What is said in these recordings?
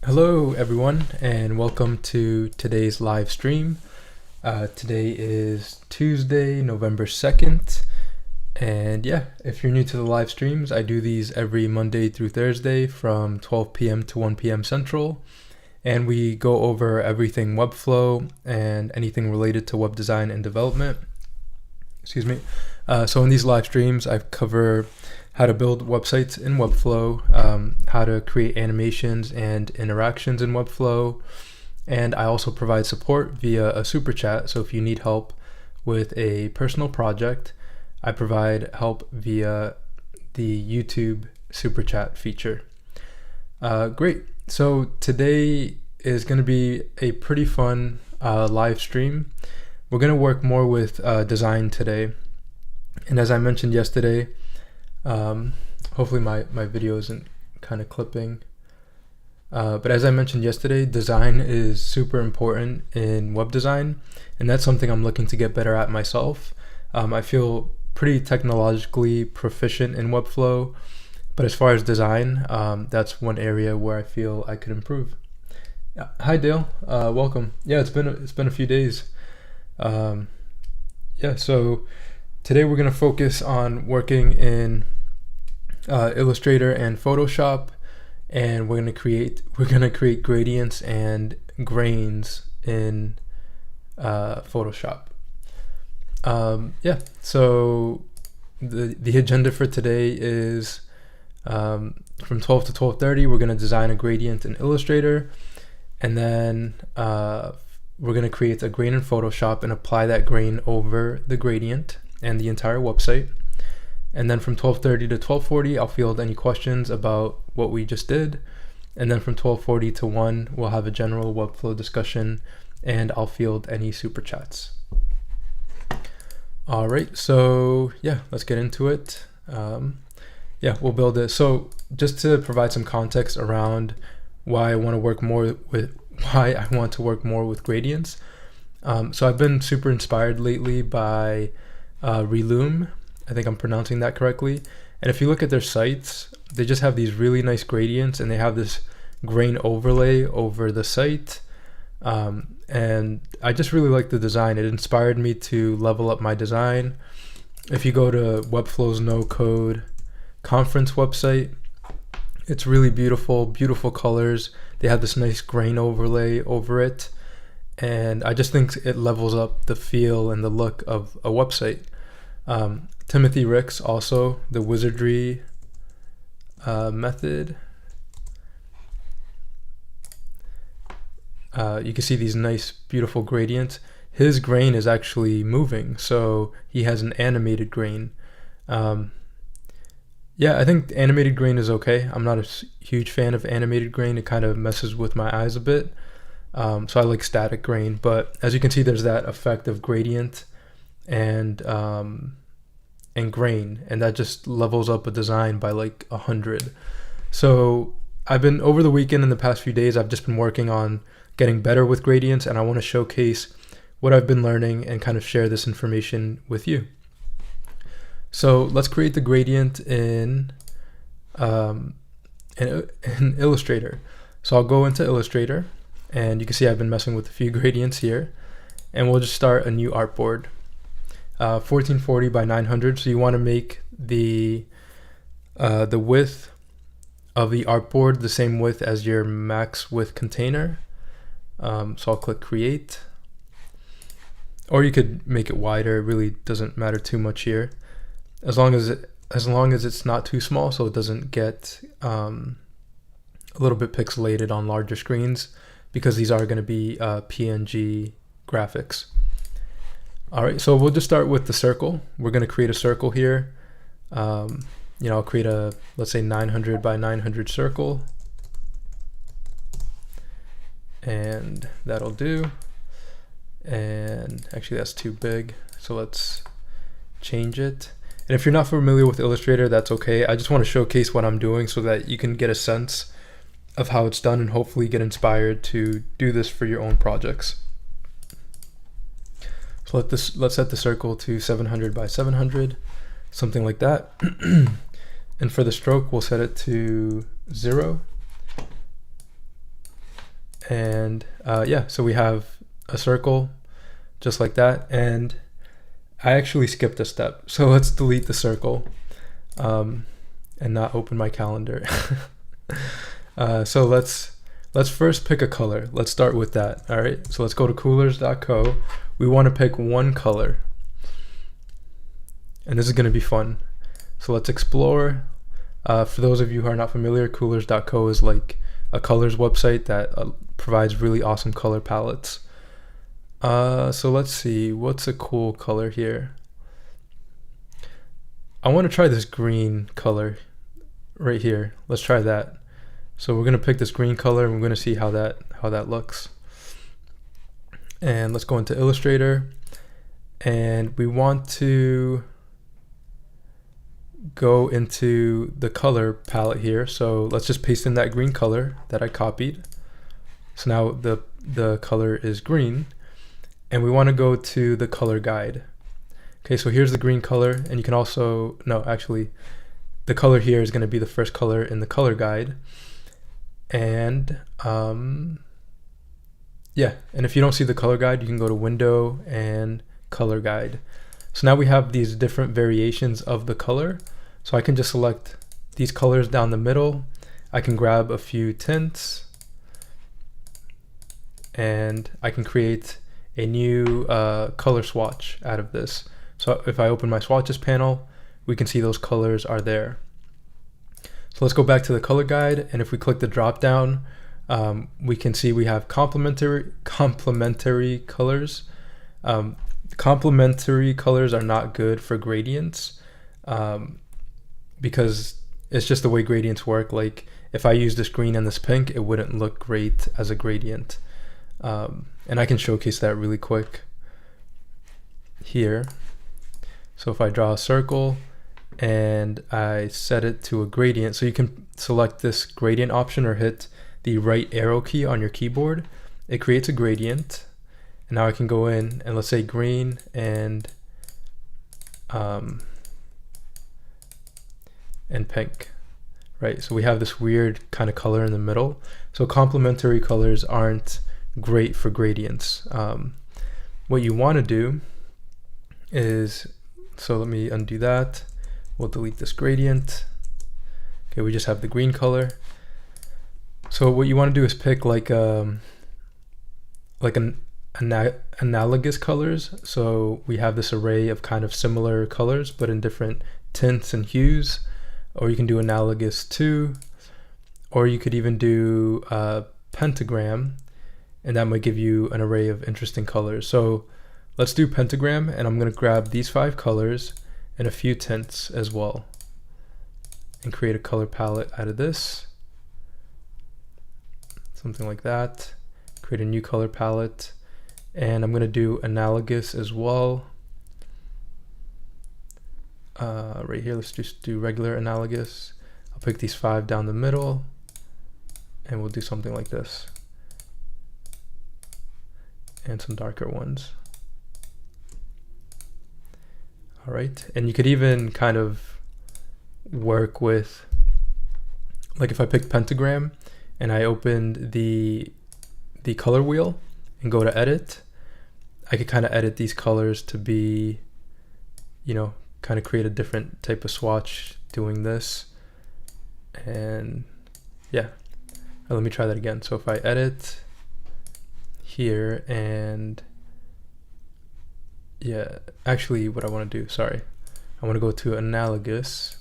Hello everyone and welcome to today's live stream. Today is Tuesday, November 2nd. And yeah, if you're new to the live streams, I do these every Monday through Thursday from 12 p.m. to 1 p.m. Central. And we go over everything Webflow and anything related to web design and development. Excuse me. So in these live streams, I cover how to build websites in Webflow, how to create animations and interactions in Webflow, and I also provide support via a super chat. So if you need help with a personal project, I provide help via the YouTube super chat feature. Great. So today is going to be a pretty fun live stream. We're going to work more with design today. And as I mentioned yesterday, hopefully my video isn't kind of clipping. But as I mentioned yesterday, design is super important in web design, and that's something I'm looking to get better at myself. I feel pretty technologically proficient in Webflow, but as far as design, that's one area where I feel I could improve. Hi Dale, welcome. Yeah, it's been a few days. So today we're going to focus on working in Illustrator and Photoshop, and we're going to create gradients and grains in Photoshop. So the agenda for today is from 12 to 12:30 we're going to design a gradient in Illustrator, and then we're going to create a grain in Photoshop and apply that grain over the gradient and the entire website. And then from 12:30 to 12:40 I'll field any questions about what we just did, and then from 12:40 to 1 we'll have a general Webflow discussion and I'll field any super chats. All right, so yeah, let's get into it. We'll build it. So just to provide some context around why I want to work more with gradients. So I've been super inspired lately by Reloom. I think I'm pronouncing that correctly. And if you look at their sites, they just have these really nice gradients, and they have this grain overlay over the site. And I just really like the design. It inspired me to level up my design. If you go to Webflow's no code conference website, it's really beautiful colors. They have this nice grain overlay over it, and I just think it levels up the feel and the look of a website. Timothy Ricks, also the Wizardry Method. You can see these nice, beautiful gradients. His grain is actually moving, so he has an animated grain. I think animated grain is okay. I'm not a huge fan of animated grain. It kind of messes with my eyes a bit. So I like static grain, but as you can see, there's that effect of gradient and grain, and that just levels up a design by like 100. So over the weekend, in the past few days, I've just been working on getting better with gradients, and I want to showcase what I've been learning and kind of share this information with you. So let's create the gradient in Illustrator. So I'll go into Illustrator, and you can see I've been messing with a few gradients here, and we'll just start a new artboard. 1440 by 900. So you want to make the width of the artboard the same width as your max width container. So I'll click create, or you could make it wider. It really doesn't matter too much here, as long as it's not too small, so it doesn't get a little bit pixelated on larger screens, because these are going to be PNG graphics. All right, so we'll just start with the circle. We're going to create a circle here. I'll create let's say 900 by 900 circle, and that'll do. And actually that's too big, so let's change it. And if you're not familiar with Illustrator, that's okay. I just want to showcase what I'm doing so that you can get a sense of how it's done and hopefully get inspired to do this for your own projects. So let's set the circle to 700 by 700, something like that. And for the stroke, we'll set it to 0. And yeah, so we have a circle just like that. And I actually skipped a step. So let's delete the circle and not open my calendar. So let's first pick a color. Let's start with that. All right, so let's go to coolors.co. We want to pick one color. And this is going to be fun. So let's explore. For those of you who are not familiar, coolors.co is like a colors website that provides really awesome color palettes. So let's see, what's a cool color here? I want to try this green color right here. Let's try that. So we're going to pick this green color and we're going to see how that looks. And let's go into Illustrator, and we want to go into the color palette here. So let's just paste in that green color that I copied. So now the color is green, and we want to go to the color guide. Okay, so here's the green color, and you can also, no, actually the color here is going to be the first color in the color guide. And yeah, and if you don't see the color guide, you can go to Window and Color Guide. So now we have these different variations of the color. So I can just select these colors down the middle. I can grab a few tints, and I can create a new color swatch out of this. So if I open my swatches panel, we can see those colors are there. So let's go back to the color guide, and if we click the drop down, we can see we have complementary colors. Complementary colors are not good for gradients because it's just the way gradients work. Like if I use this green and this pink, it wouldn't look great as a gradient. And I can showcase that really quick here. So if I draw a circle and I set it to a gradient, so you can select this gradient option or hit the right arrow key on your keyboard. It creates a gradient, and now I can go in and let's say green and pink, right? So we have this weird kind of color in the middle. So complementary colors aren't great for gradients. What you want to do is, so let me undo that. We'll delete this gradient. Okay, we just have the green color. So what you want to do is pick like an analogous colors. So we have this array of kind of similar colors, but in different tints and hues. Or you can do analogous to, or you could even do pentagram, and that might give you an array of interesting colors. So let's do pentagram, and I'm going to grab these 5 colors and a few tints as well and create a color palette out of this. Something like that. Create a new color palette, and I'm going to do analogous as well. Right here, let's just do regular analogous. I'll pick these 5 down the middle, and we'll do something like this. And some darker ones. All right, and you could even kind of work with, like if I picked pentagram and I opened the color wheel and go to edit, I could kind of edit these colors to be, you know, kind of create a different type of swatch doing this. And yeah, let me try that again. So if I edit here, and yeah, actually what I want to do, sorry, I want to go to analogous,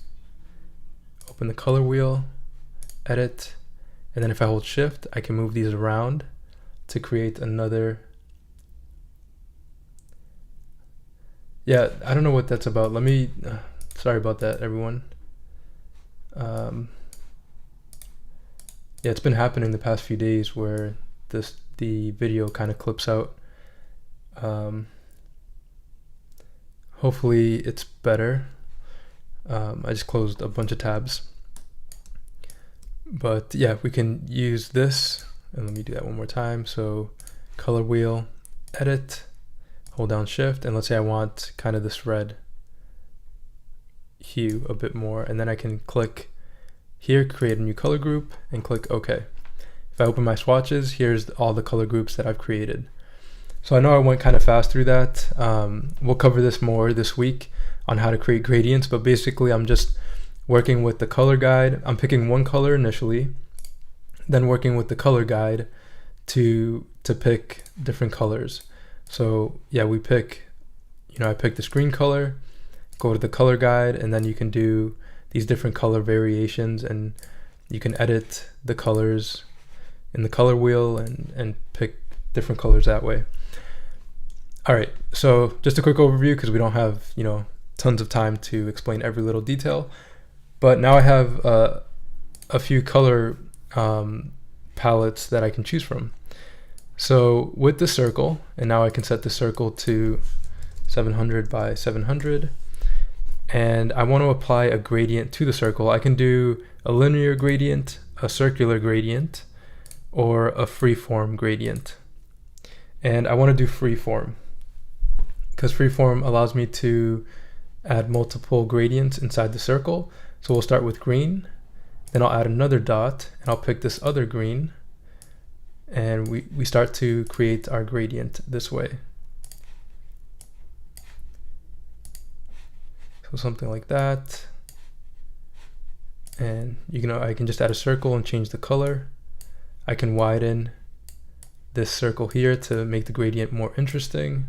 open the color wheel, edit, and then if I hold shift, I can move these around to create another. Yeah, I don't know what that's about. Let me, sorry about that, everyone. Yeah, it's been happening the past few days where the video kind of clips out. Hopefully it's better. I just closed a bunch of tabs. But yeah, we can use this, and let me do that one more time. So color wheel, edit, hold down shift, and let's say I want kind of this red hue a bit more, and then I can click here, create a new color group, and click OK. if I open my swatches, here's all the color groups that I've created. So I know I went kind of fast through that. We'll cover this more this week on how to create gradients, but basically I'm just working with the color guide. I'm picking one color initially, then working with the color guide to pick different colors. So yeah, we pick, I pick the screen color, go to the color guide, and then you can do these different color variations, and you can edit the colors in the color wheel and pick different colors that way. All right, so just a quick overview because we don't have, tons of time to explain every little detail. But now I have a few color palettes that I can choose from. So with the circle, and now I can set the circle to 700 by 700, and I want to apply a gradient to the circle. I can do a linear gradient, a circular gradient, or a freeform gradient. And I want to do freeform because freeform allows me to add multiple gradients inside the circle. So we'll start with green, then I'll add another dot, and I'll pick this other green, and we start to create our gradient this way. So something like that. And I can just add a circle and change the color. I can widen this circle here to make the gradient more interesting.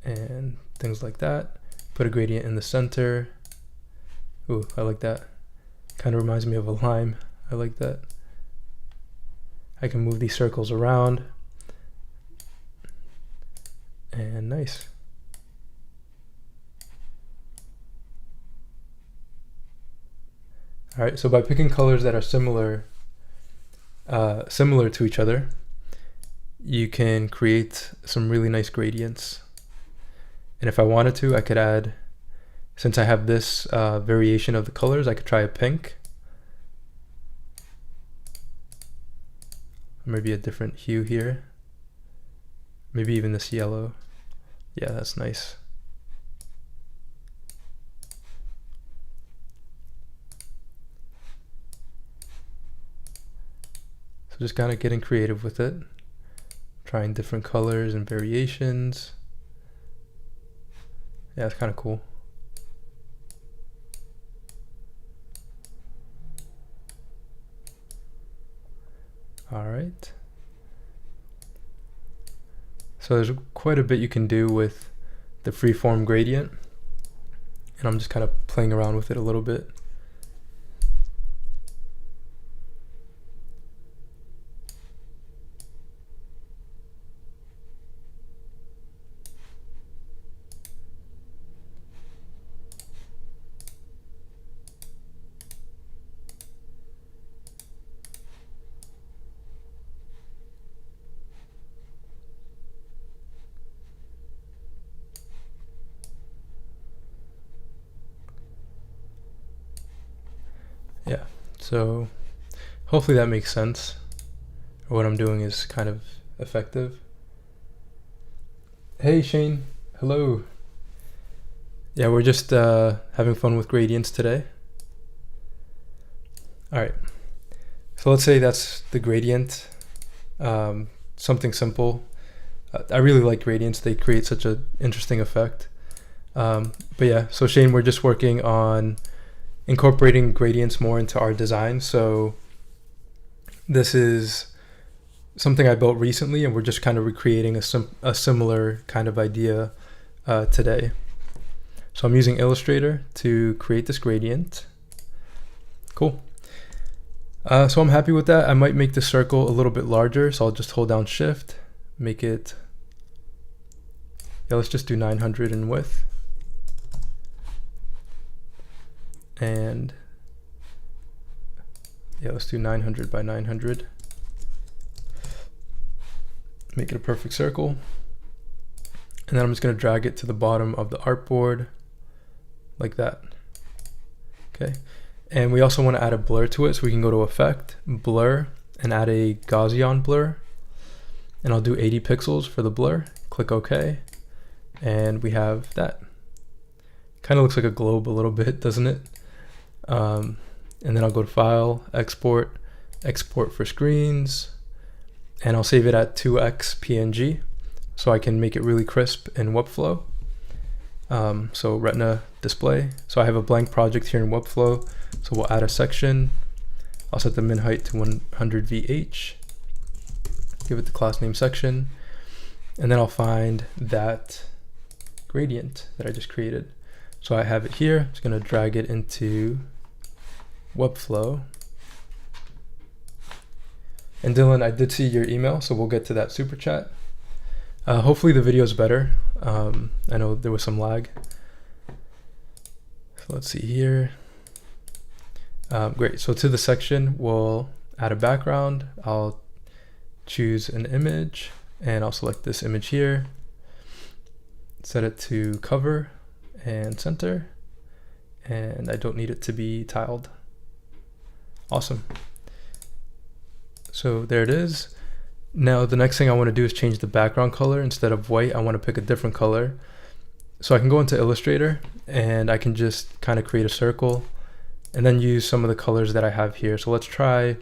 And things like that. Put a gradient in the center. Ooh, I like that. Kind of reminds me of a lime. I like that. I can move these circles around. And nice. All right, so by picking colors that are similar to each other, you can create some really nice gradients. And if I wanted to, I could add, since I have this variation of the colors, I could try a pink. Maybe a different hue here. Maybe even this yellow. Yeah, that's nice. So just kind of getting creative with it, trying different colors and variations. Yeah, it's kind of cool. All right. So there's quite a bit you can do with the freeform gradient, and I'm just kind of playing around with it a little bit. Yeah, so hopefully that makes sense. What I'm doing is kind of effective. Hey Shane, hello. Yeah, we're just having fun with gradients today. All right, so let's say that's the gradient, something simple. I really like gradients, they create such an interesting effect. But yeah, so Shane, we're just working on incorporating gradients more into our design. So this is something I built recently, and we're just kind of recreating a similar kind of idea today. So I'm using Illustrator to create this gradient. Cool. So I'm happy with that. I might make the circle a little bit larger, so I'll just hold down Shift, make it, yeah, let's just do 900 in width. And yeah, let's do 900 by 900. Make it a perfect circle. And then I'm just going to drag it to the bottom of the artboard like that. Okay. And we also want to add a blur to it, so we can go to Effect, Blur, and add a Gaussian blur. And I'll do 80 pixels for the blur. Click OK. And we have that. Kind of looks like a globe a little bit, doesn't it? and then I'll go to File, Export, Export for Screens, and I'll save it at 2x PNG so I can make it really crisp in Webflow. So Retina display. So I have a blank project here in Webflow, so we'll add a section. I'll set the min height to 100 VH, give it the class name section, and then I'll find that gradient that I just created. So I have it here. I'm just going to drag it into Webflow. And Dylan, I did see your email, so we'll get to that super chat. Hopefully the video is better. I know there was some lag. So let's see here. Great. So to the section, we'll add a background. I'll choose an image, and I'll select this image here. Set it to cover and center, and I don't need it to be tiled. Awesome. So there it is. Now the next thing I want to do is change the background color. Instead of white, I want to pick a different color. So I can go into Illustrator and I can just kind of create a circle and then use some of the colors that I have here. So let's try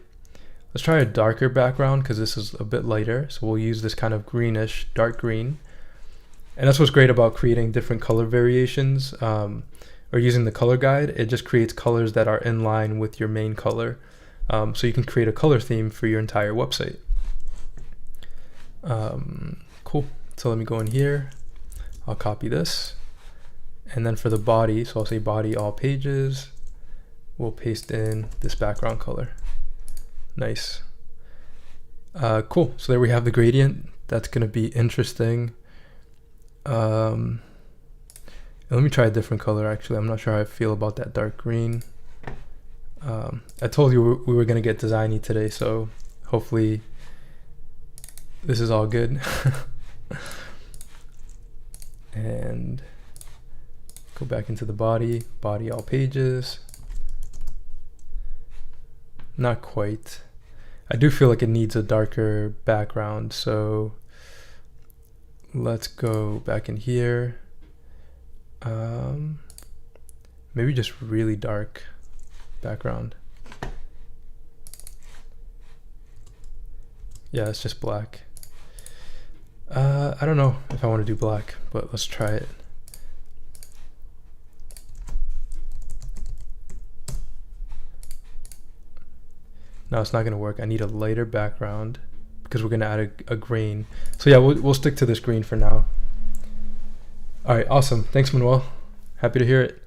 a darker background because this is a bit lighter. So we'll use this kind of greenish, dark green. And that's what's great about creating different color variations or using the color guide. It just creates colors that are in line with your main color. So you can create a color theme for your entire website. Cool. So let me go in here. I'll copy this. And then for the body, so I'll say body all pages. We'll paste in this background color. Nice. Cool. So there we have the gradient. That's going to be interesting. Let me try a different color actually. I'm not sure how I feel about that dark green. I told you we were going to get designy today, so hopefully this is all good. And go back into the body all pages. Not quite. I do feel like it needs a darker background, so let's go back in here. Maybe just really dark background. Yeah, it's just black. I don't know if I want to do black, but let's try it. No, it's not going to work. I need a lighter background because we're going to add a grain. So yeah, we'll stick to this green for now. All right, awesome. Thanks, Manuel. Happy to hear it.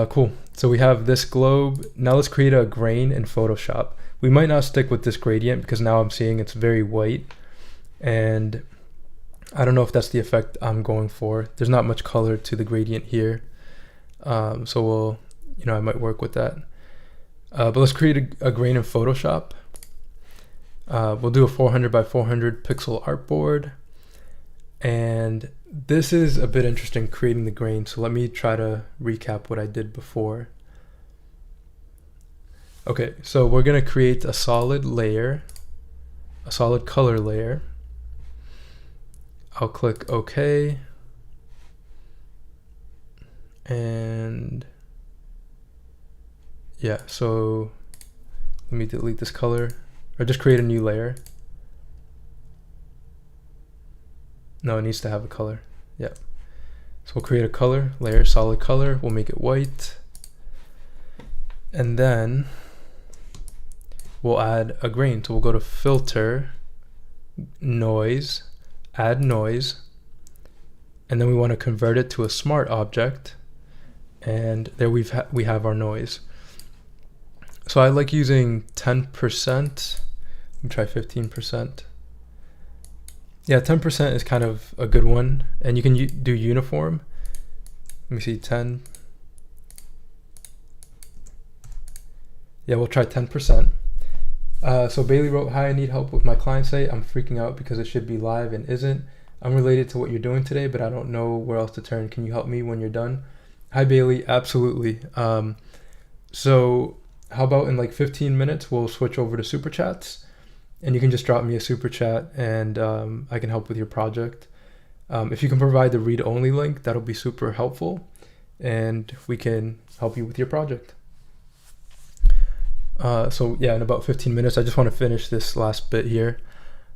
Cool. So we have this globe. Now let's create a grain in Photoshop. We might not stick with this gradient because now I'm seeing it's very white. And I don't know if that's the effect I'm going for. There's not much color to the gradient here. So I might work with that. But let's create a grain in Photoshop. We'll do a 400 by 400 pixel artboard. And this is a bit interesting, creating the grain. So let me try to recap what I did before. Okay, so we're going to create a solid layer, a solid color layer. I'll click OK. And yeah, so let me delete this color or just create a new layer. No, it needs to have a color. Yeah. So we'll create a color layer, solid color. We'll make it white. And then we'll add a grain. So we'll go to Filter, Noise, Add Noise. And then we want to convert it to a smart object. And there we have our noise. So I like using 10%. Let me try 15%. Yeah, 10% is kind of a good one. And you can do uniform. Let me see, 10. Yeah, we'll try 10%. So Bailey wrote, "Hi, I need help with my client site. I'm freaking out because it should be live and isn't. I'm related to what you're doing today, but I don't know where else to turn. Can you help me when you're done?" Hi, Bailey. Absolutely. So how about in like 15 minutes, we'll switch over to super chats. And you can just drop me a super chat and I can help with your project. If you can provide the read-only link, that'll be super helpful and we can help you with your project. So yeah, in about 15 minutes, I just want to finish this last bit here.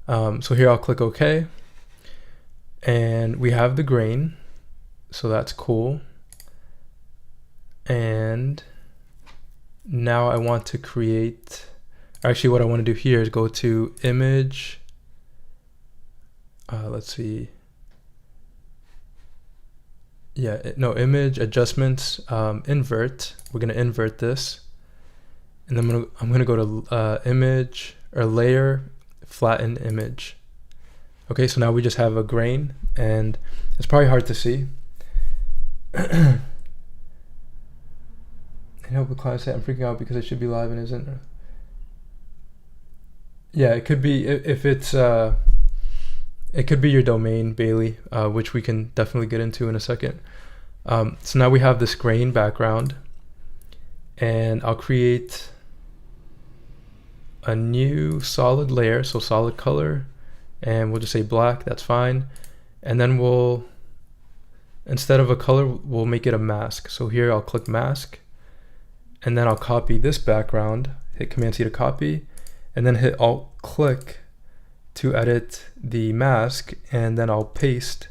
So here I'll click OK. And we have the grain, so that's cool. And now I want to create, actually what I want to do here is go to image, let's see, image adjustments, invert. We're going to invert this, and then I'm going to go to image or layer, flatten image. Okay, so now we just have a grain, and it's probably hard to see. I know the client said I'm freaking out because it should be live and isn't. Yeah, it could be if it's it could be your domain, Bailey, which we can definitely get into in a second. So now we have this grain background, and I'll create a new solid layer, so solid color, and we'll just say black, that's fine. And then we'll, instead of a color, we'll make it a mask. So here I'll click mask, and then I'll copy this background, hit Command C to copy, and then hit Alt click to edit the mask, and then I'll paste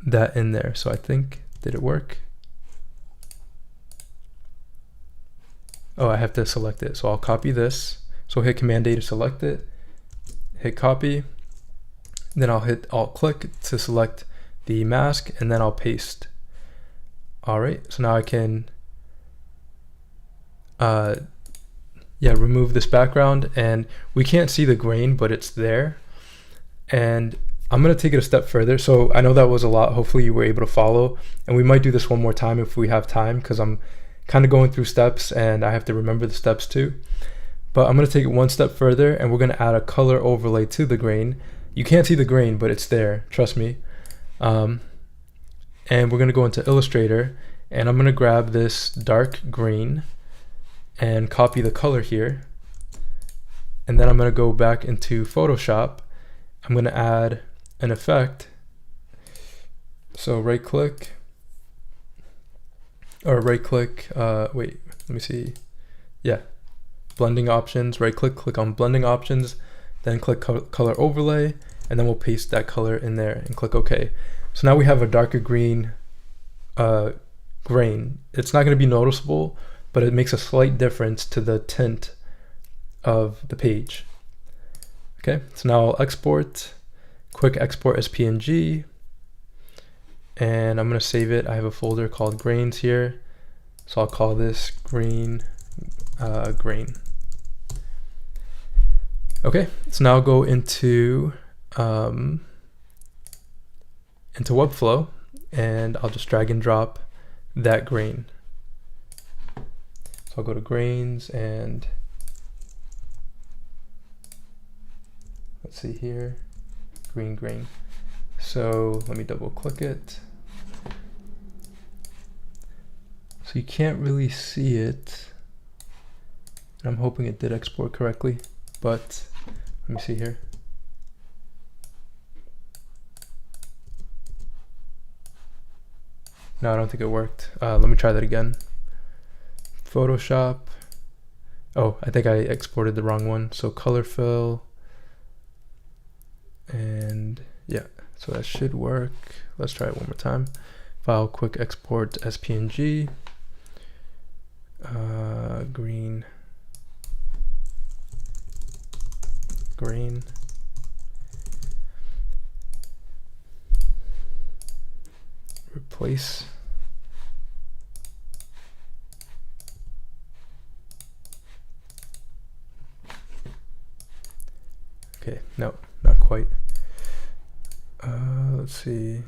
that in there. So I think, did it work? Oh, I have to select it. So I'll copy this. So hit Command A to select it, hit copy, then I'll hit Alt click to select the mask, and then I'll paste. All right, so now I can remove this background, and we can't see the grain, but it's there. And I'm gonna take it a step further. So I know that was a lot. Hopefully you were able to follow, and we might do this one more time if we have time, because I'm kind of going through steps and I have to remember the steps too. But I'm gonna take it one step further, and we're gonna add a color overlay to the grain. You can't see the grain, but it's there, trust me. And we're gonna go into Illustrator, and I'm gonna grab this dark green and copy the color here. And then I'm gonna go back into Photoshop. I'm gonna add an effect. So right click, wait, let me see. Yeah, blending options, right click, click on blending options, then click color overlay, and then we'll paste that color in there and click OK. So now we have a darker green grain. It's not going to be noticeable, but it makes a slight difference to the tint of the page. Okay, so now I'll export, quick export as PNG, and I'm going to save it. I have a folder called grains here, so I'll call this green grain. Okay, so now I'll go into Webflow, and I'll just drag and drop that grain. So I'll go to grains, and let's see here, green grain. So let me double click it. So you can't really see it. I'm hoping it did export correctly, but let me see here. No, I don't think it worked. Let me try that again. Photoshop. Oh, I think I exported the wrong one. So color fill. And yeah, so that should work. Let's try it one more time. File, quick export as PNG. Green. Grain. Replace. Okay, no, not quite. Let's see.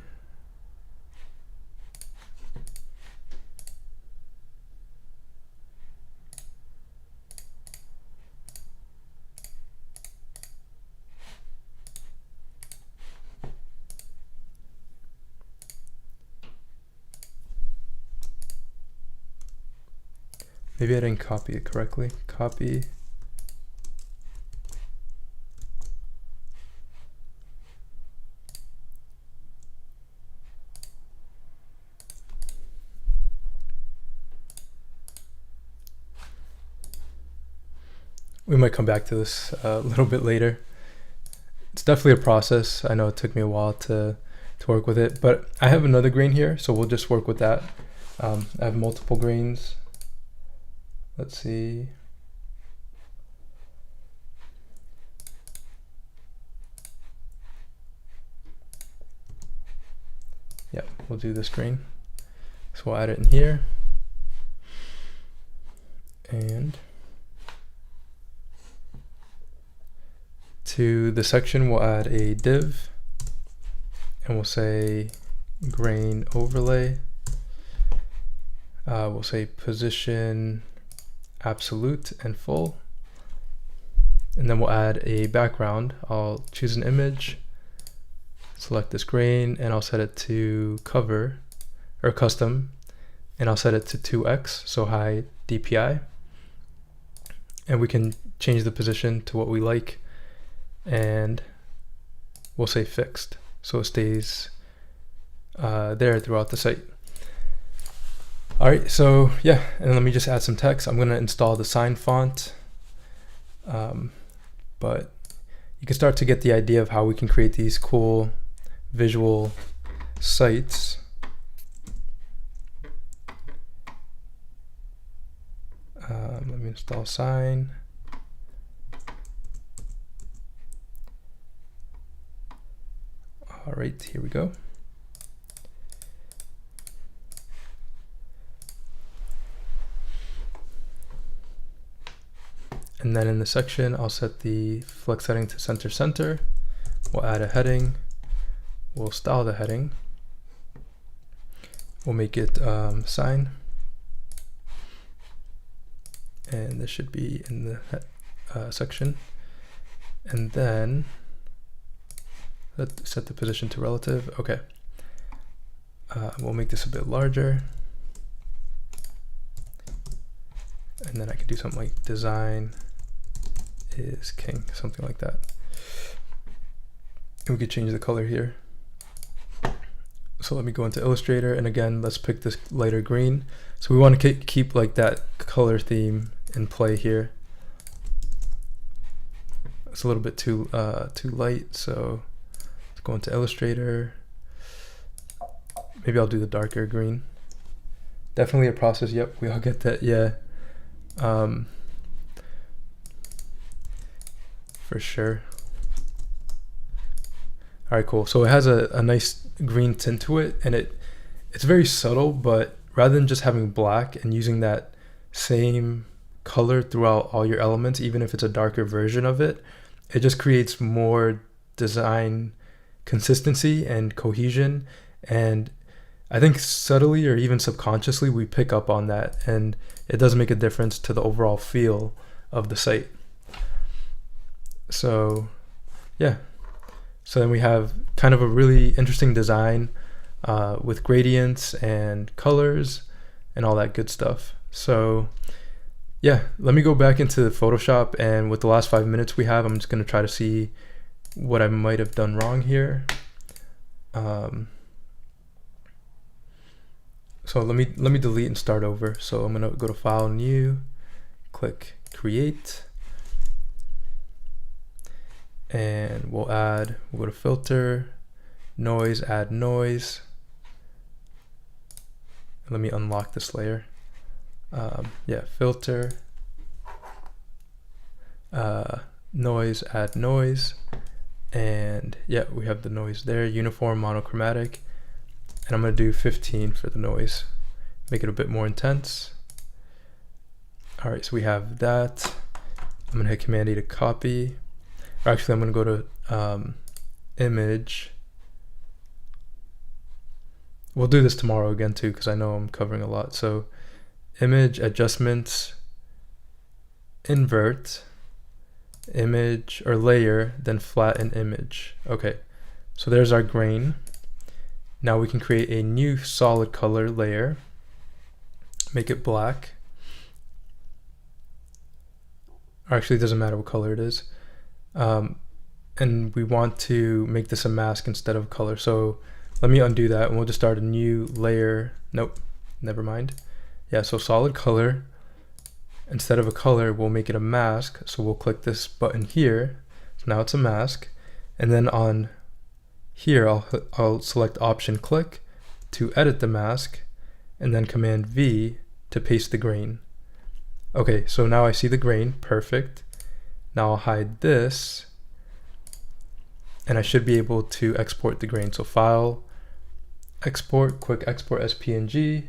Maybe I didn't copy it correctly. Copy. we might come back to this a little bit later. It's definitely a process. I know it took me a while to work with it, but I have another grain here, so we'll just work with that. I have multiple grains. Let's see. Yeah, we'll do this grain. So we'll add it in here. And to the section, we'll add a div. And we'll say grain overlay. We'll say position absolute and full. And then we'll add a background. I'll choose an image, select this grain, and I'll set it to cover or custom, and I'll set it to 2x, so high DPI. And we can change the position to what we like, and we'll say fixed, so it stays there throughout the site. All right, so yeah, and let me just add some text. I'm gonna install the sign font, but you can start to get the idea of how we can create these cool visual sites. Let me install sign. All right, here we go. And then in the section, I'll set the flex setting to center. We'll add a heading. We'll style the heading. We'll make it sign. And this should be in the section. And then let's set the position to relative. Okay. We'll make this a bit larger. And then I could do something like design is king, something like that. And we could change the color here. So let me go into Illustrator, and again, let's pick this lighter green. So we want to keep like that color theme in play here. It's a little bit too light, so let's go into Illustrator. Maybe I'll do the darker green. Definitely a process. Yep, we all get that. Yeah. For sure. All right, cool. So it has a nice green tint to it, and it's very subtle, but rather than just having black and using that same color throughout all your elements, even if it's a darker version of it, it just creates more design consistency and cohesion. And I think subtly or even subconsciously we pick up on that, and it does make a difference to the overall feel of the site. So yeah, so then we have kind of a really interesting design with gradients and colors and all that good stuff. So yeah, let me go back into Photoshop, and with the last 5 minutes we have, I'm just going to try to see what I might have done wrong here. So let me delete and start over. So I'm gonna go to File, New, click Create, and we'll go to Filter, Noise, add noise. Let me unlock this layer. Yeah, Filter, Noise, add noise, and yeah, we have the noise there. Uniform, monochromatic. And I'm going to do 15 for the noise, make it a bit more intense. All right, so we have that. I'm going to hit Command A to copy. Or actually, I'm going to go to image. We'll do this tomorrow again too, because I know I'm covering a lot. So image, adjustments, invert, image or layer, then flatten image. Okay, so there's our grain. Now we can create a new solid color layer, make it black. Or actually, it doesn't matter what color it is. And we want to make this a mask instead of color. So let me undo that, and we'll just start a new layer. Nope, never mind. Yeah, so solid color. instead of a color, we'll make it a mask. So we'll click this button here. So now it's a mask. And then on here, I'll select Option Click to edit the mask, and then Command V to paste the grain. Okay, so now I see the grain, perfect. Now I'll hide this, and I should be able to export the grain. So File, Export, Quick Export as PNG,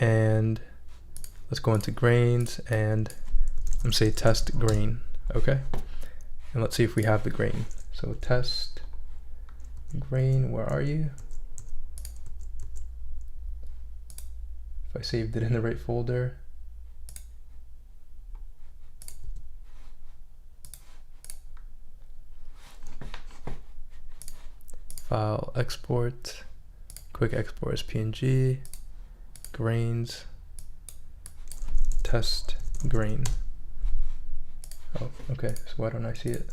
and let's go into grains, and I'm say test grain, okay? And let's see if we have the grain. So test grain, where are you? If I saved it in the right folder. File, export, quick export as PNG, grains, test grain. Oh, okay, so why don't I see it?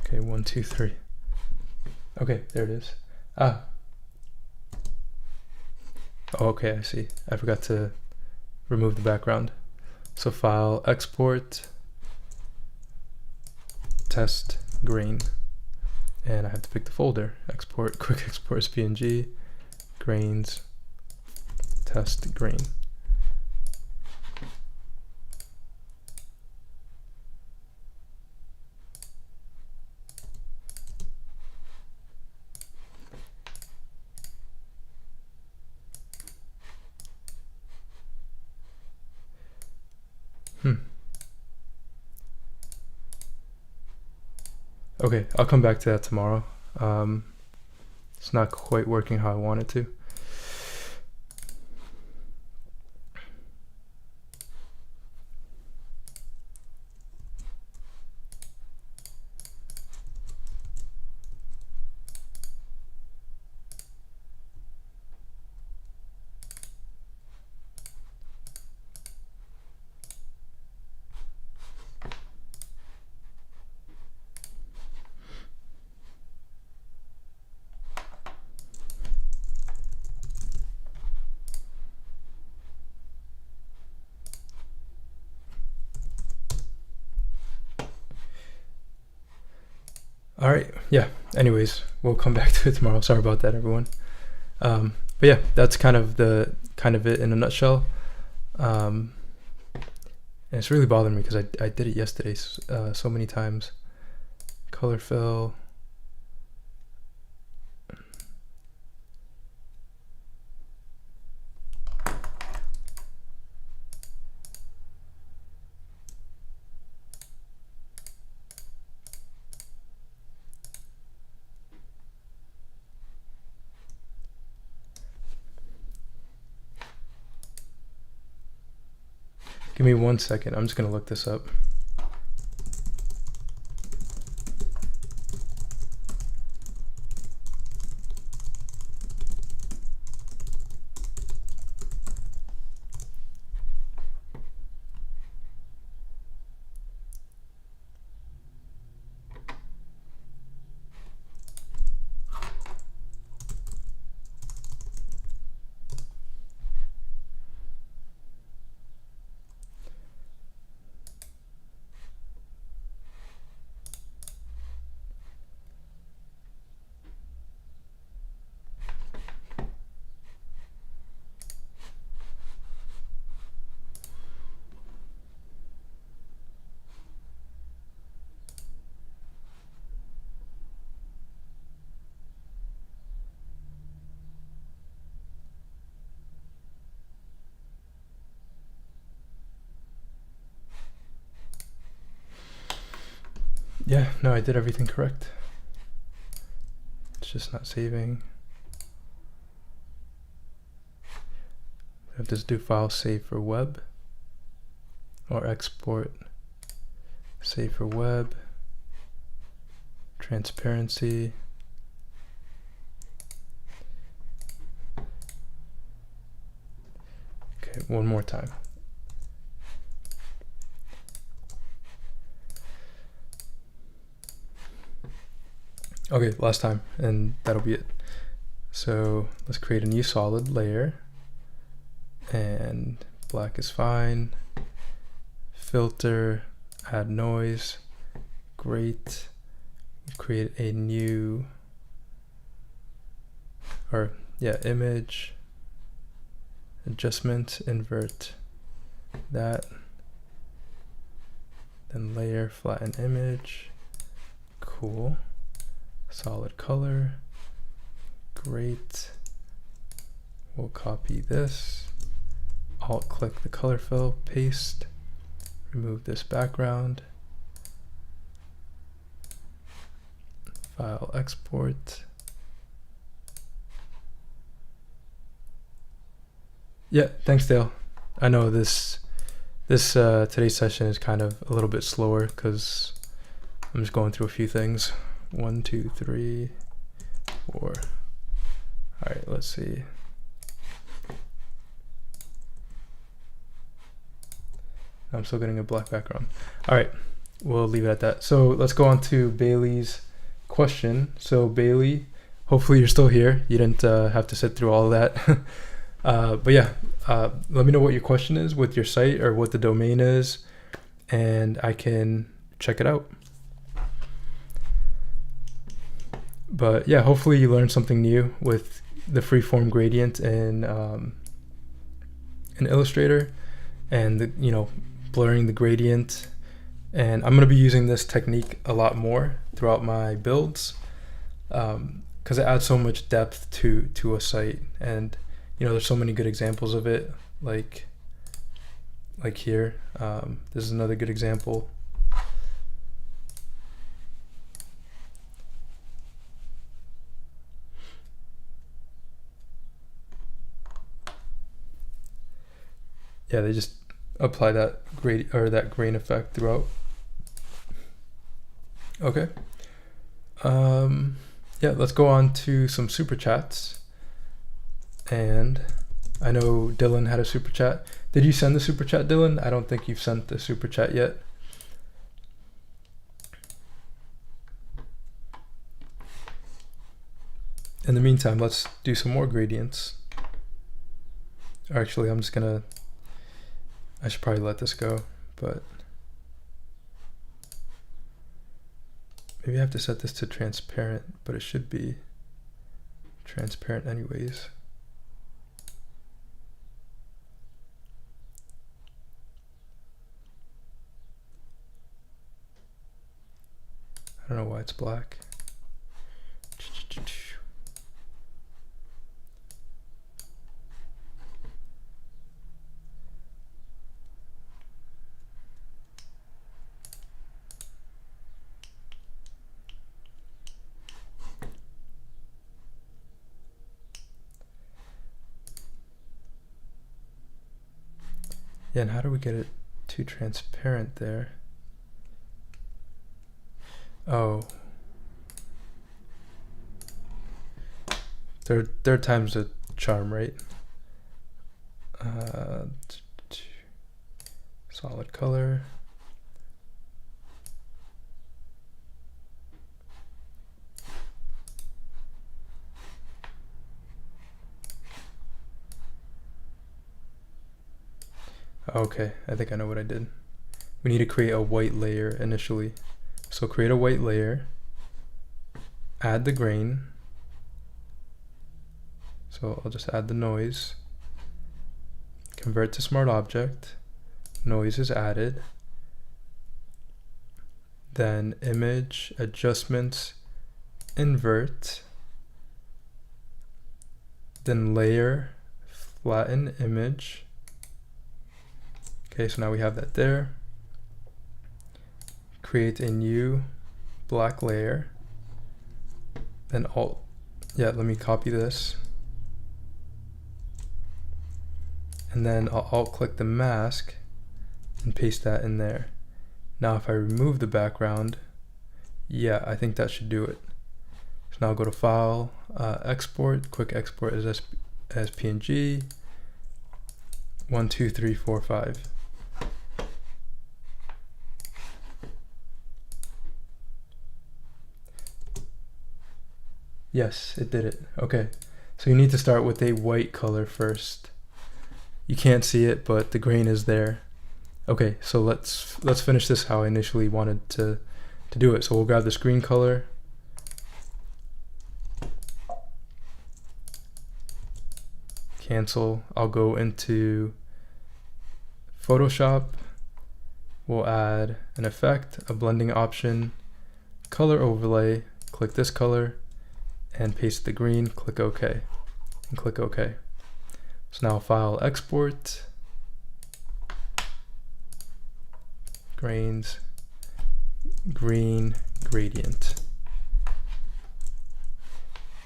Okay, 1, 2, 3. Okay, there it is. Ah. Oh, okay, I see. I forgot to remove the background. So File, Export, Test Grain. And I have to pick the folder. Export, Quick Export as PNG, Grains, Test Grain. Okay, I'll come back to that tomorrow. It's not quite working how I want it to. All right, yeah, anyways, we'll come back to it tomorrow. Sorry about that, everyone. But yeah, that's kind of it in a nutshell. And it's really bothering me because I did it yesterday so many times. Color fill. Give me 1 second. I'm just going to look this up. Yeah, no, I did everything correct. It's just not saving. I have to do file save for web, or export save for web, transparency. Okay, one more time. Okay, last time, and that'll be it. So let's create a new solid layer, and black is fine. Filter, add noise, great. Create a new, image, adjustment, invert that, then layer, flatten image, cool. Solid color, great. We'll copy this, alt click the color fill, paste, remove this background, file export. Yeah, thanks Dale. I know this today's session is kind of a little bit slower because I'm just going through a few things. 1, 2, 3, 4. All right, let's see. I'm still getting a black background. All right, we'll leave it at that. So let's go on to Bailey's question. So Bailey, hopefully you're still here. You didn't have to sit through all of that. But yeah, let me know what your question is with your site or what the domain is, and I can check it out. But yeah, hopefully you learned something new with the Freeform Gradient in Illustrator, and blurring the gradient. And I'm going to be using this technique a lot more throughout my builds, because it adds so much depth to a site. And there's so many good examples of it, like here. This is another good example. Yeah, they just apply that grain effect throughout. Okay. Yeah, let's go on to some super chats. And I know Dylan had a super chat. Did you send the super chat, Dylan? I don't think you've sent the super chat yet. In the meantime, let's do some more gradients. Actually, I should probably let this go, but maybe I have to set this to transparent, but it should be transparent anyways. I don't know why it's black. Yeah, and how do we get it too transparent there? Oh. Third time's a charm, right? Solid color. Okay, I think I know what I did. We need to create a white layer initially. So create a white layer, add the grain. So I'll just add the noise, convert to smart object, noise is added, then image, adjustments, invert, then layer, flatten image. Okay, so now we have that there. Create a new black layer, then let me copy this. and then I'll alt click the mask and paste that in there. Now if I remove the background, yeah, I think that should do it. So now I'll go to File, Export, quick export as PNG, 1, 2, 3, 4, 5. Yes, it did it. Okay, so you need to start with a white color first. You can't see it, but the grain is there. Okay, so let's finish this how I initially wanted to do it. So we'll grab the screen color, cancel. I'll go into Photoshop. We'll add an effect, a blending option, color overlay, click this color, and paste the green, click OK, and click OK. So now File, Export, Grains, Green, Gradient.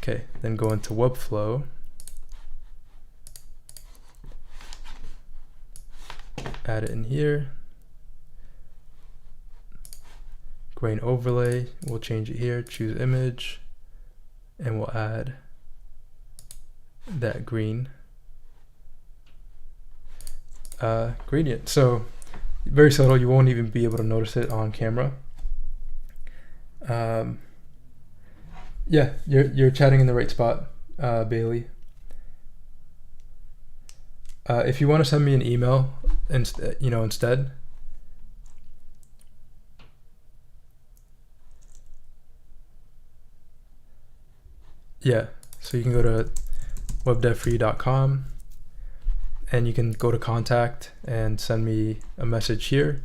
Okay, then go into Webflow, add it in here, grain overlay, we'll change it here, choose image, and we'll add that green gradient. So very subtle, you won't even be able to notice it on camera. Yeah, you're chatting in the right spot, Bailey. If you want to send me an email instead, yeah, so you can go to webdevfree.com and you can go to contact and send me a message here,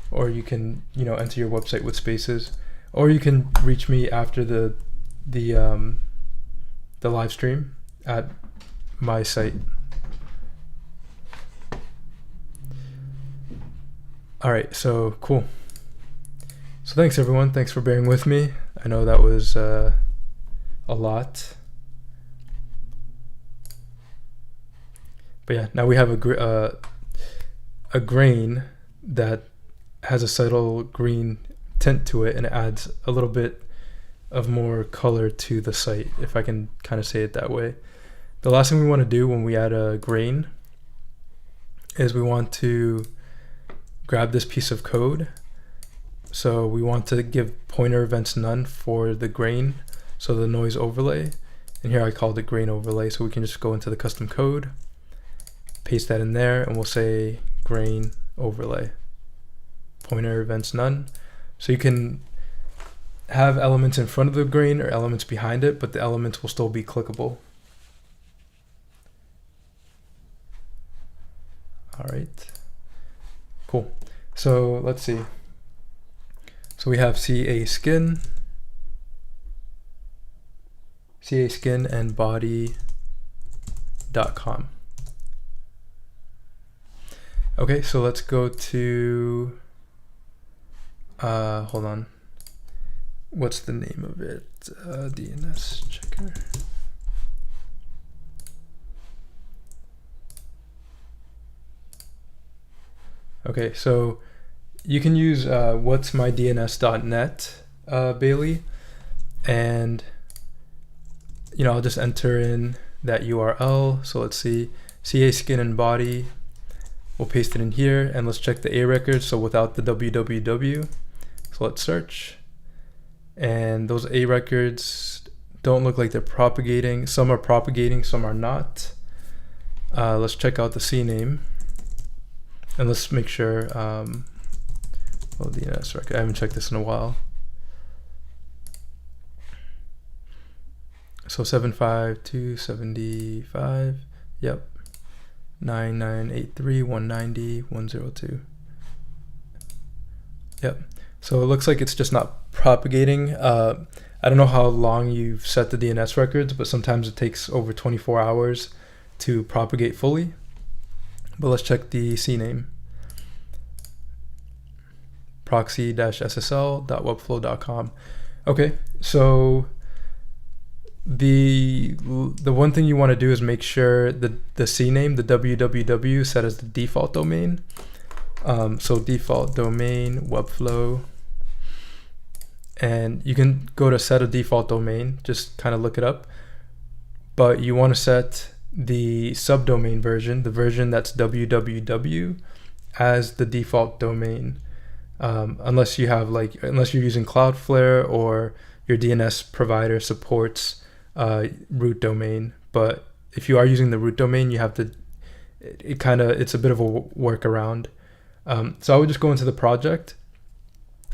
or you can enter your website with spaces, or you can reach me after the live stream at my site. All right, so cool. So thanks everyone, thanks for bearing with me. I know that was a lot. But yeah, now we have a grain that has a subtle green tint to it, and it adds a little bit of more color to the site, if I can kind of say it that way. The last thing we want to do when we add a grain is we want to grab this piece of code. So we want to give pointer events none for the grain, so the noise overlay. And here I called it grain overlay, so we can just go into the custom code, paste that in there, and we'll say grain overlay, pointer events none. So you can have elements in front of the grain or elements behind it, but the elements will still be clickable. All right, cool. So let's see. So we have CA skin and body.com. Okay, so let's go to, hold on. What's the name of it? DNS checker. Okay, so you can use what'smydns.net, Bailey, and I'll just enter in that URL. So let's see, CA skin and body. We'll paste it in here, and let's check the A records, so without the www. So let's search, and those A records don't look like they're propagating. Some are propagating, some are not. Let's check out the CNAME, and let's make sure, DNS record, I haven't checked this in a while. So 75275, yep. 9983.190.102. Yep. So it looks like it's just not propagating. I don't know how long you've set the DNS records, but sometimes it takes over 24 hours to propagate fully. But let's check the CNAME. Proxy-ssl.webflow.com. Okay, so the one thing you want to do is make sure the CNAME, the www, set as the default domain. So default domain Webflow, and you can go to set a default domain, just kind of look it up, but you want to set the subdomain version, the version that's www, as the default domain, unless you have unless you're using Cloudflare or your DNS provider supports root domain. But if you are using the root domain, you have to, it's a bit of a workaround. So I would just go into the project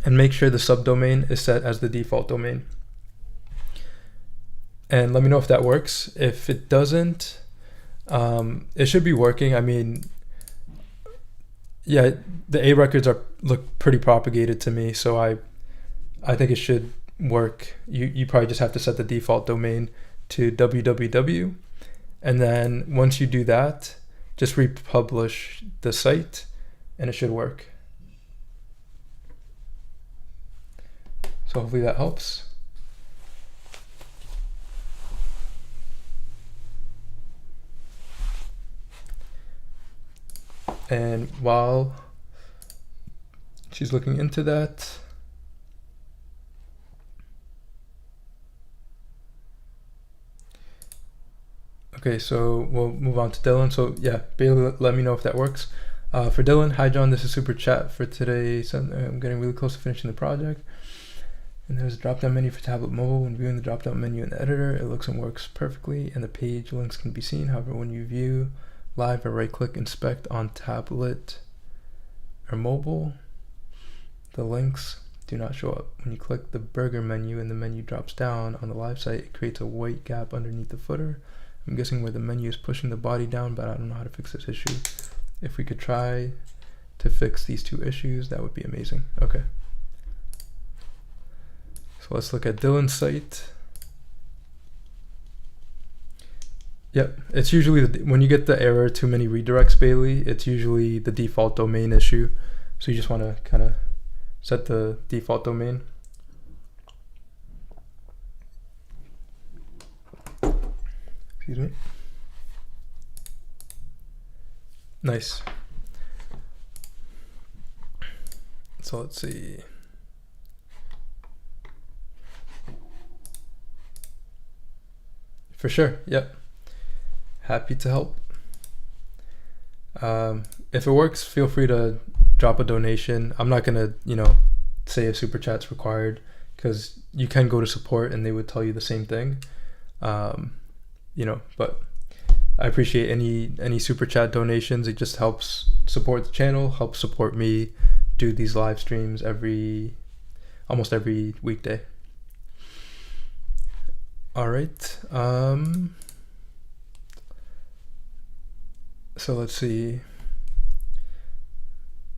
and make sure the subdomain is set as the default domain. And let me know if that works. If it doesn't, it should be working. I mean, yeah, the A records look pretty propagated to me, so I think it should work. You probably just have to set the default domain to www, and then once you do that, just republish the site and it should work. So hopefully that helps. And while she's looking into that, okay, so we'll move on to Dylan. So yeah, Bailey, let me know if that works. For Dylan, hi John, this is super chat for today. So I'm getting really close to finishing the project. And there's a drop-down menu for tablet mobile. When viewing the drop-down menu in the editor, it looks and works perfectly, and the page links can be seen. However, when you view live or right-click inspect on tablet or mobile, the links do not show up. When you click the burger menu and the menu drops down on the live site, it creates a white gap underneath the footer. I'm guessing where the menu is pushing the body down, but I don't know how to fix this issue. If we could try to fix these two issues, that would be amazing. Okay. So let's look at Dylan's site. Yep, it's usually when you get the error too many redirects, Bailey, it's usually the default domain issue. So you just want to kind of set the default domain. Excuse me. Nice. So let's see. For sure, yep. Happy to help. If it works, feel free to drop a donation. I'm not gonna, say if super chat's required, because you can go to support and they would tell you the same thing. But I appreciate any super chat donations. It just helps support the channel, helps support me do these live streams almost every weekday. All right. So let's see.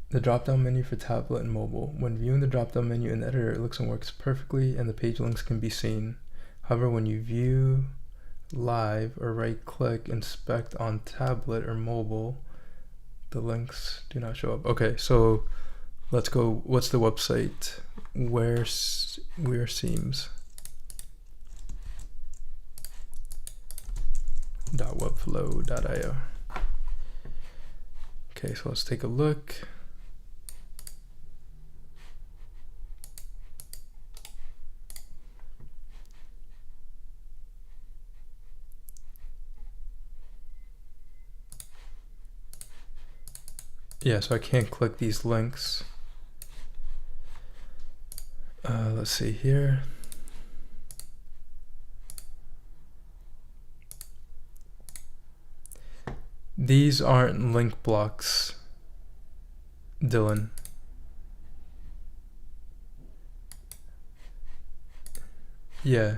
The drop-down menu for tablet and mobile. When viewing the drop-down menu in the editor, it looks and works perfectly, and the page links can be seen. However, when you view live or right-click inspect on tablet or mobile, the links do not show up. Okay, so let's go. What's the website? Where seams. .webflow.io. Okay, so let's take a look. Yeah, so I can't click these links. Let's see here. These aren't link blocks, Dylan. Yeah,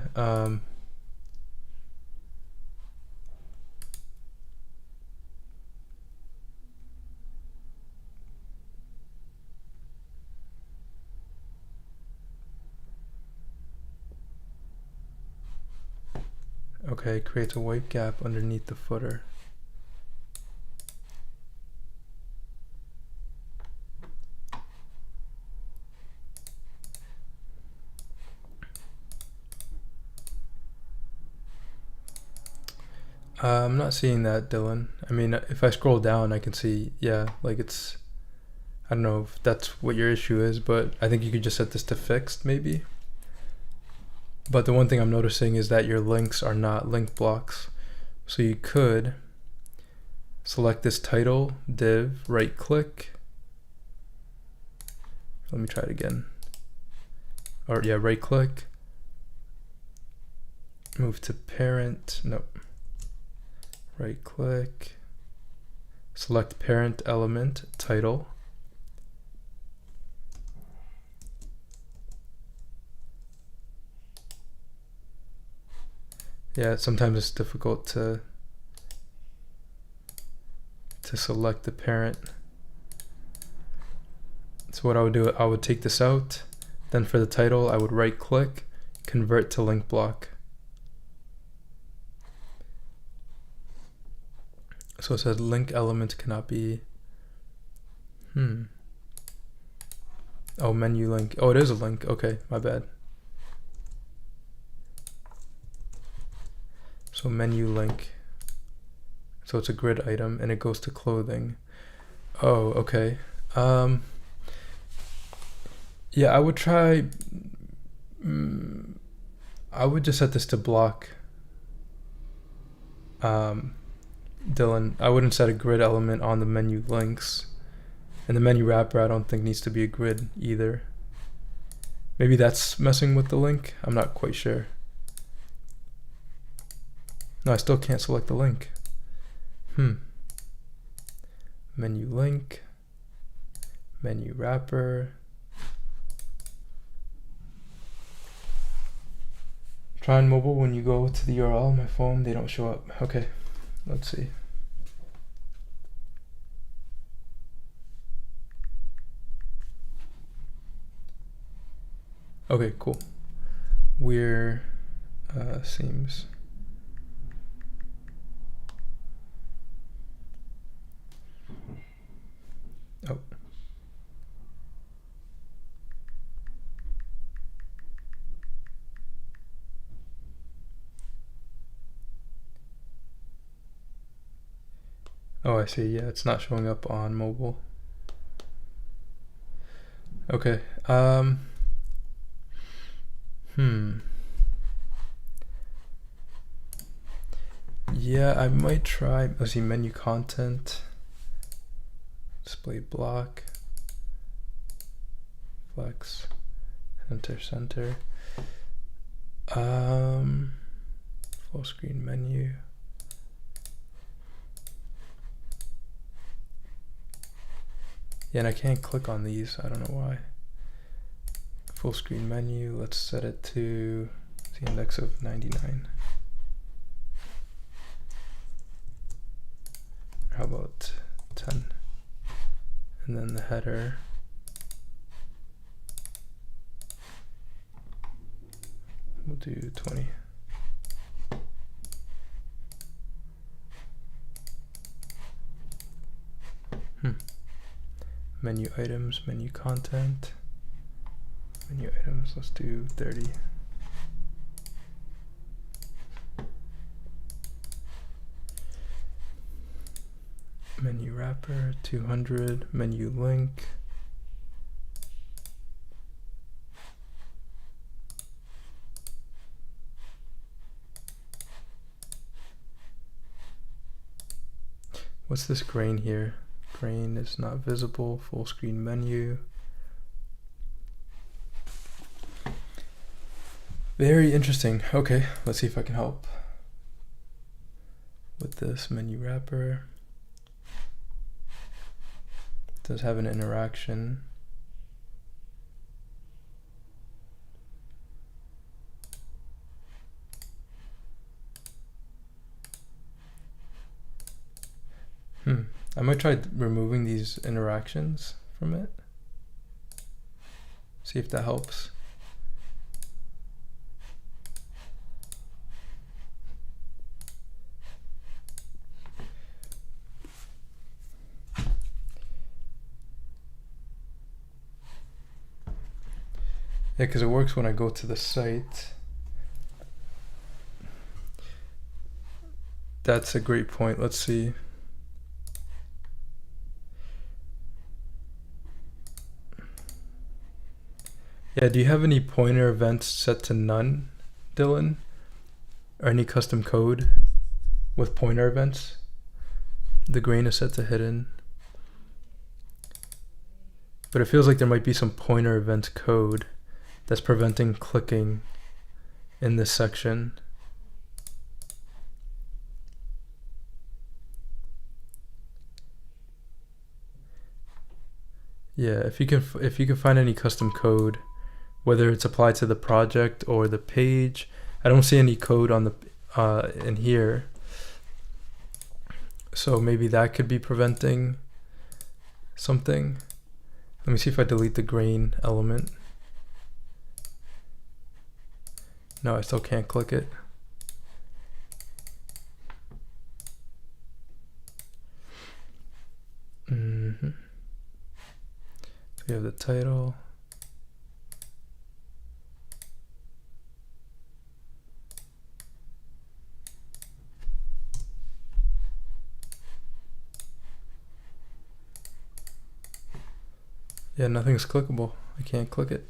okay, creates a white gap underneath the footer. I'm not seeing that, Dylan. I mean, if I scroll down, I can see, yeah, like it's, I don't know if that's what your issue is, but I think you could just set this to fixed maybe. But the one thing I'm noticing is that your links are not link blocks. So you could select this title, div, right click. Let me try it again. Or yeah, right click. Move to parent, nope. Right click. Select parent element, title. Yeah, sometimes it's difficult to select the parent. So what I would do, I would take this out. Then for the title, I would right click, convert to link block. So it says link element cannot be, oh, menu link. Oh, it is a link. Okay, my bad. So menu link. So it's a grid item and it goes to clothing. Oh, okay. Yeah, I would try, I would just set this to block. Dylan, I wouldn't set a grid element on the menu links. And the menu wrapper I don't think needs to be a grid either. Maybe that's messing with the link. I'm not quite sure. No, I still can't select the link. Menu link, menu wrapper. Try on mobile when you go to the URL on my phone, they don't show up. Okay, let's see. Okay, cool. We're seems. Oh. Oh, I see. Yeah, it's not showing up on mobile. Okay. Yeah, I might try. Let's see, menu content, display block, flex, center. Full screen menu. Yeah, and I can't click on these. I don't know why. Full screen menu. Let's set it to the index of 99. How about 10? And then the header. We'll do 20. Menu items, menu content. Menu items, let's do 30. Menu wrapper, 200. Menu link. What's this grain here? Grain is not visible. Full screen menu. Very interesting. Okay, let's see if I can help with this menu wrapper. It does have an interaction. I might try removing these interactions from it. See if that helps. Yeah, because it works when I go to the site. That's a great point. Let's see. Yeah, do you have any pointer events set to none, Dylan? Or any custom code with pointer events? The grain is set to hidden. But it feels like there might be some pointer events code that's preventing clicking in this section. Yeah, if you can find any custom code, whether it's applied to the project or the page. I don't see any code on the in here, so maybe that could be preventing something. Let me see if I delete the grain element. No, I still can't click it. So we have the title. Yeah, nothing's clickable. I can't click it.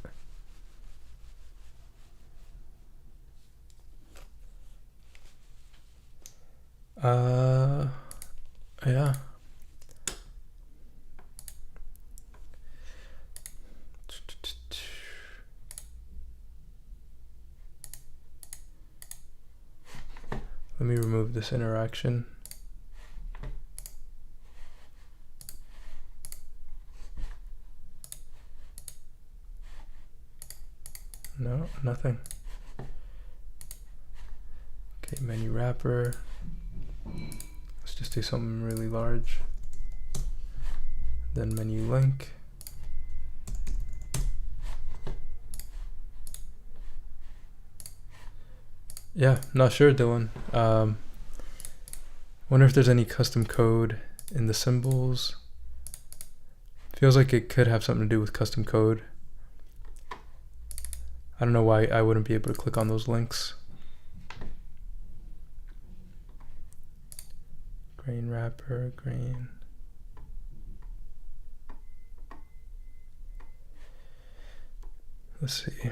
Yeah. Let me remove this interaction. No, nothing. Okay, menu wrapper. Let's just do something really large. Then menu link. Yeah, not sure, Dylan. Wonder if there's any custom code in the symbols. Feels like it could have something to do with custom code. I don't know why I wouldn't be able to click on those links. Grain wrapper, grain. Let's see.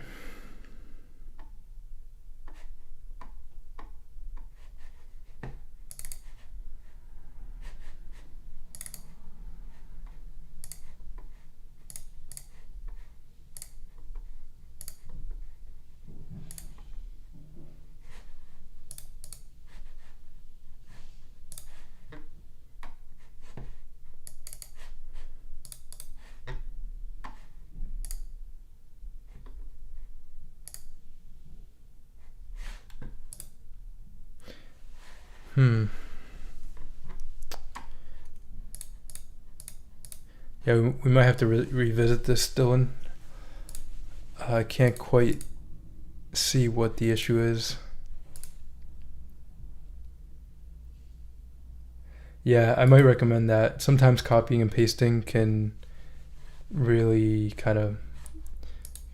Yeah, we might have to revisit this, Dylan. I can't quite see what the issue is. Yeah, I might recommend that. Sometimes copying and pasting can really kind of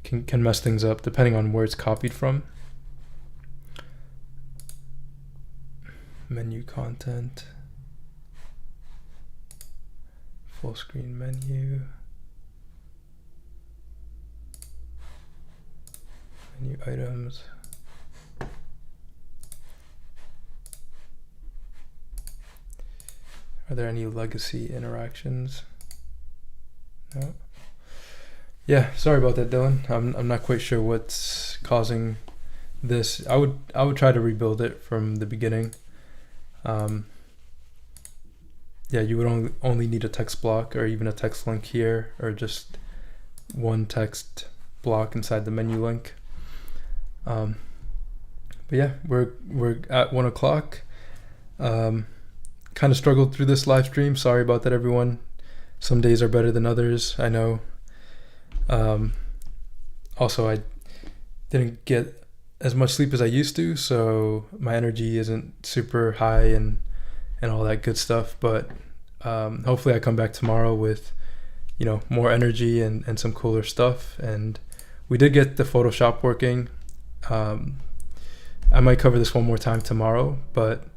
can mess things up depending on where it's copied from. Menu content. Full screen menu. Menu items. Are there any legacy interactions? No. Yeah, sorry about that, Dylan. I'm not quite sure what's causing this. I would try to rebuild it from the beginning. Yeah, you would only need a text block or even a text link here, or just one text block inside the menu link. But yeah, we're at 1 o'clock. Kind of struggled through this live stream. Sorry about that, everyone. Some days are better than others, I know. Also, I didn't get as much sleep as I used to, so my energy isn't super high and all that good stuff. But hopefully I come back tomorrow with, more energy and some cooler stuff. And we did get the Photoshop working. I might cover this one more time tomorrow, but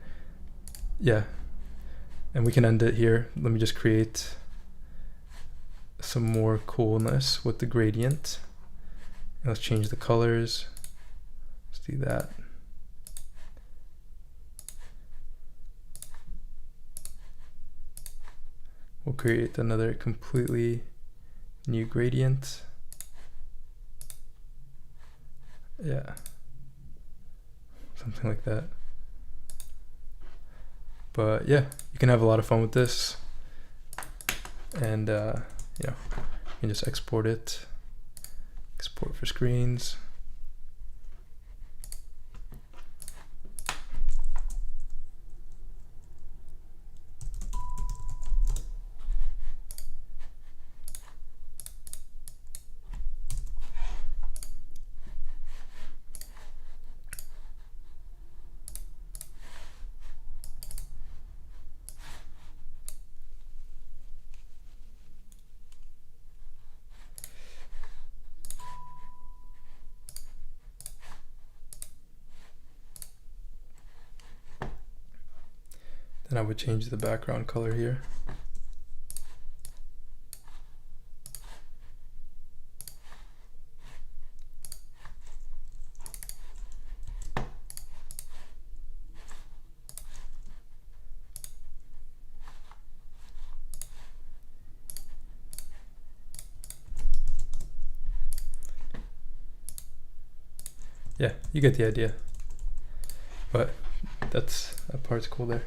yeah, and we can end it here. Let me just create some more coolness with the gradient. Let's change the colors. Let's do that. We'll create another completely new gradient. Yeah, something like that. But yeah, you can have a lot of fun with this, and you know, you can just export it, export for screens. Then I would change the background color here. Yeah, you get the idea. But that part's cool there.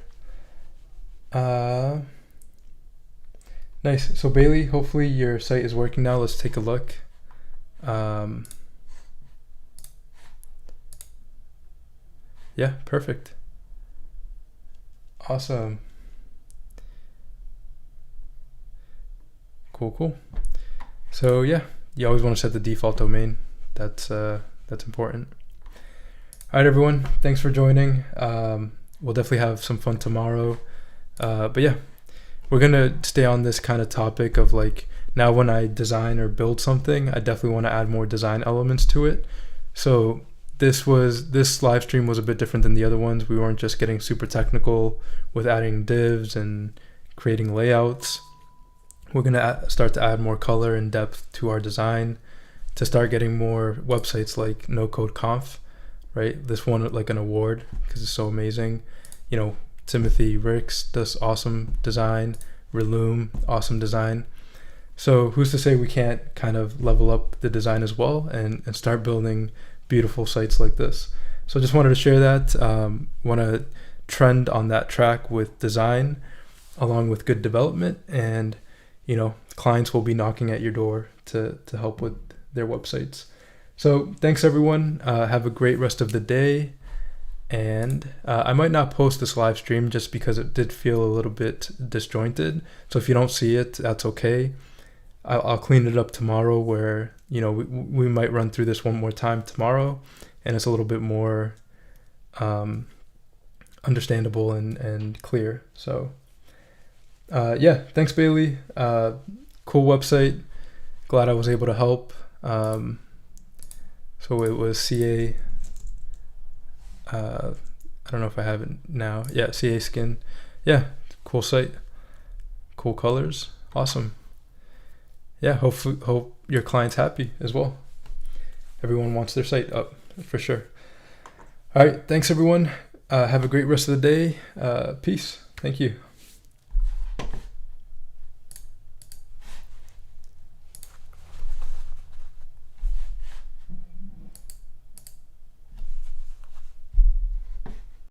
Nice. So Bailey, hopefully your site is working now. Let's take a look. Yeah, perfect. Awesome. Cool. So yeah, you always want to set the default domain. That's important. All right, everyone. Thanks for joining. We'll definitely have some fun tomorrow. But yeah, we're gonna stay on this kind of topic of like, now when I design or build something, I definitely want to add more design elements to it. So this live stream was a bit different than the other ones. We weren't just getting super technical with adding divs and creating layouts. We're gonna start to add more color and depth to our design to start getting more websites like No Code Conf, right? This won like an award because it's so amazing. You know, Timothy Ricks does awesome design. Relume, awesome design. So who's to say we can't kind of level up the design as well and start building beautiful sites like this. So I just wanted to share that. Want to trend on that track with design along with good development, and you know, clients will be knocking at your door to help with their websites. So thanks everyone. Have a great rest of the day. And I might not post this live stream just because it did feel a little bit disjointed. So if you don't see it, that's okay. I'll clean it up tomorrow, where, you know, we might run through this one more time tomorrow, and it's a little bit more understandable and clear. So yeah, thanks Bailey. Cool website. Glad I was able to help. So it was CA. I don't know if I have it now. Yeah, CA Skin. Yeah, cool site. Cool colors. Awesome. Yeah, hope your client's happy as well. Everyone wants their site up for sure. All right, thanks everyone. Have a great rest of the day. Peace. Thank you.